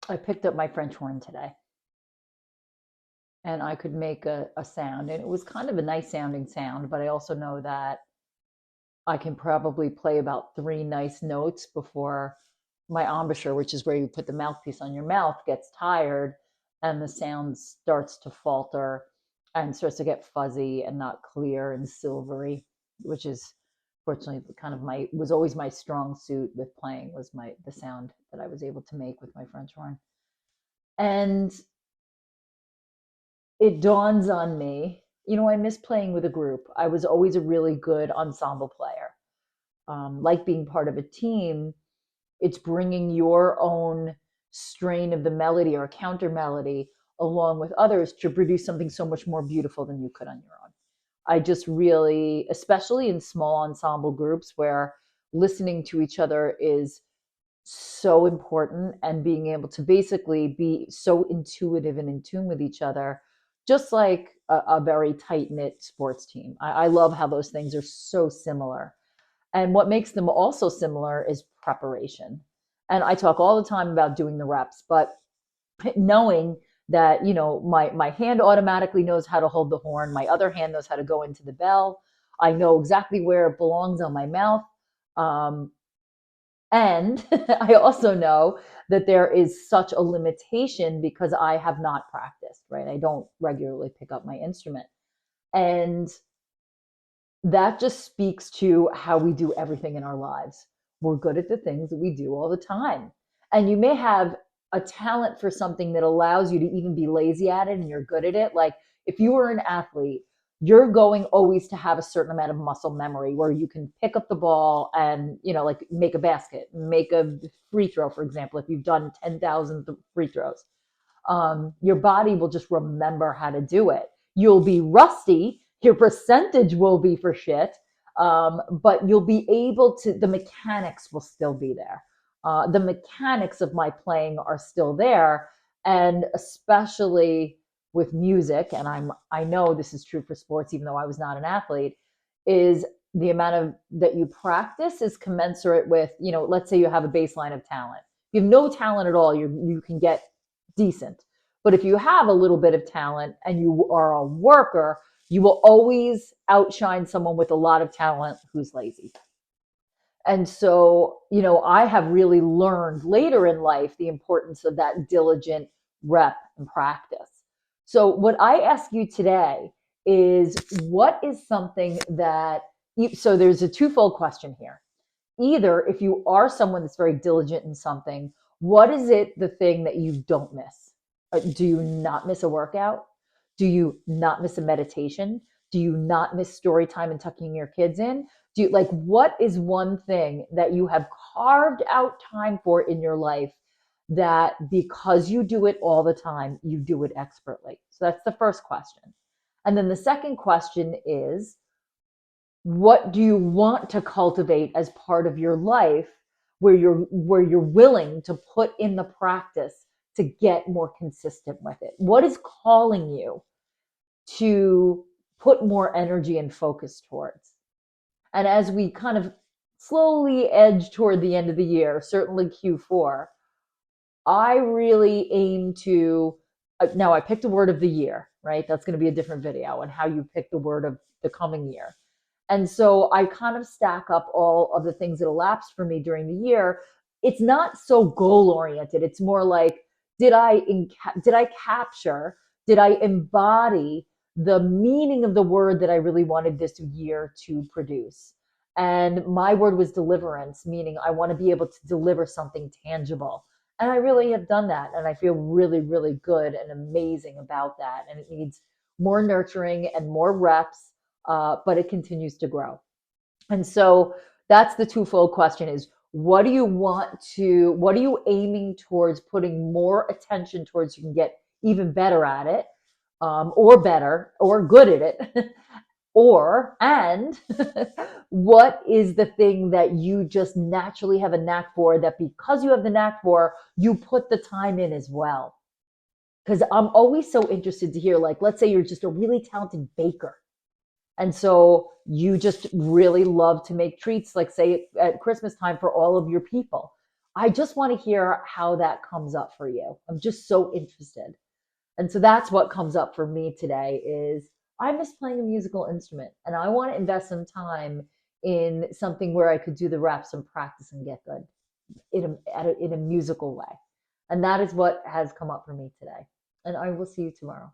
I picked up my French horn today and I could make a sound. And it was kind of a nice sounding sound, but I also know that I can probably play about three nice notes before my embouchure, which is where you put the mouthpiece on your mouth, gets tired and the sound starts to falter and starts to get fuzzy and not clear and silvery, which is fortunately kind of my was always my strong suit with playing was my the sound that I was able to make with my French horn. And it dawns on me, I miss playing with a group. I was always a really good ensemble player. Like being part of a team, it's bringing your own strain of the melody or counter melody along with others to produce something so much more beautiful than you could on your own. I just really, especially in small ensemble groups where listening to each other is so important and being able to basically be so intuitive and in tune with each other, just like a very tight knit sports team. I love how those things are so similar. And what makes them also similar is preparation. And I talk all the time about doing the reps, but knowing that, my hand automatically knows how to hold the horn, my other hand knows how to go into the bell. I know exactly where it belongs on my mouth. Um, and I also know that there is such a limitation because I have not practiced, right? I don't regularly pick up my instrument. And that just speaks to how we do everything in our lives. We're good at the things that we do all the time. And you may have a talent for something that allows you to even be lazy at it and you're good at it. Like if you were an athlete, you're going always to have a certain amount of muscle memory where you can pick up the ball and, like make a basket, make a free throw, for example, if you've done 10,000 free throws. Your body will just remember how to do it. You'll be rusty, your percentage will be for shit, but you'll be able to, the mechanics will still be there. The mechanics of my playing are still there. And especially with music, and I know this is true for sports, even though I was not an athlete, is the amount of that you practice is commensurate with, let's say you have a baseline of talent. If you have no talent at all, you can get decent. But if you have a little bit of talent and you are a worker, you will always outshine someone with a lot of talent who's lazy. And so, I have really learned later in life the importance of that diligent rep and practice. So, what I ask you today is what is something that so there's a twofold question here. Either if you are someone that's very diligent in something, what is it the thing that you don't miss? Do you not miss a workout? Do you not miss a meditation? Do you not miss story time and tucking your kids in? Do you like what is one thing that you have carved out time for in your life that because you do it all the time, you do it expertly? So that's the first question. And then the second question is, what do you want to cultivate as part of your life where you're willing to put in the practice to get more consistent with it? What is calling you to put more energy and focus towards? And as we kind of slowly edge toward the end of the year, certainly Q4, I really aim to now I picked a word of the year, right? That's going to be a different video on how you pick the word of the coming year. And so I kind of stack up all of the things that elapsed for me during the year. It's not so goal oriented. It's more like, did I capture, did I embody the meaning of the word that I really wanted this year to produce? And my word was deliverance, meaning I want to be able to deliver something tangible. And I really have done that. And I feel really, really good and amazing about that. And it needs more nurturing and more reps, but it continues to grow. And so that's the twofold question is what are you aiming towards putting more attention towards so you can get even better at it, or better or good at it? And what is the thing that you just naturally have a knack for that because you have the knack for, you put the time in as well? Because I'm always so interested to hear, like, let's say you're just a really talented baker. And so you just really love to make treats, like say at Christmas time for all of your people. I just want to hear how that comes up for you. I'm just so interested. And so that's what comes up for me today is I miss playing a musical instrument and I want to invest some time in something where I could do the reps and practice and get good in a musical way. And that is what has come up for me today. And I will see you tomorrow.